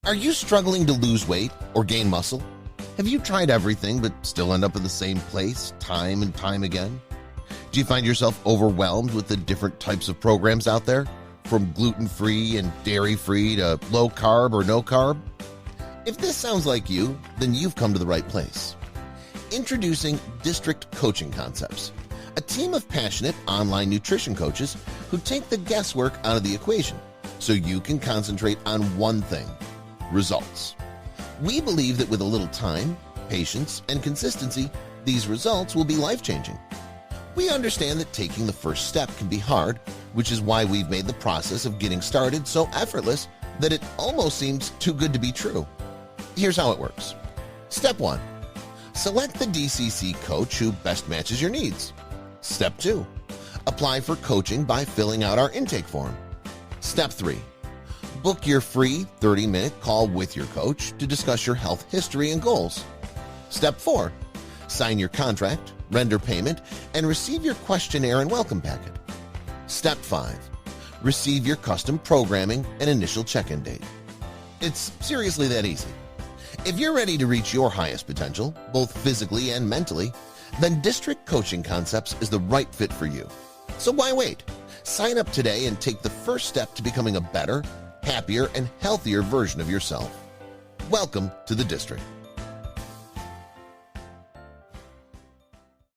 Are you struggling to lose weight or gain muscle? Have you tried everything but still end up in the same place time and time again? Do you find yourself overwhelmed with the different types of programs out there, from gluten-free and dairy-free to low-carb or no-carb? If this sounds like you, then you've come to the right place. Introducing Distryct Coaching Concepts, a team of passionate online nutrition coaches who take the guesswork out of the equation so you can concentrate on one thing: results. We believe that with a little time, patience, and consistency, these results will be life-changing. We understand that taking the first step can be hard, which is why we've made the process of getting started so effortless that it almost seems too good to be true. Here's how it works. Step 1. Select the DCC coach who best matches your needs. Step 2. Apply for coaching by filling out our intake form. Step 3. Book your free 30-minute call with your coach to discuss your health history and goals. Step 4. Sign your contract, render payment, and receive your questionnaire and welcome packet. Step 5. Receive your custom programming and initial check-in date. It's seriously that easy. If you're ready to reach your highest potential, both physically and mentally, then Distryct Coaching Concepts is the right fit for you. So why wait? Sign up today and take the first step to becoming a better, happier, and healthier version of yourself. Welcome to the District.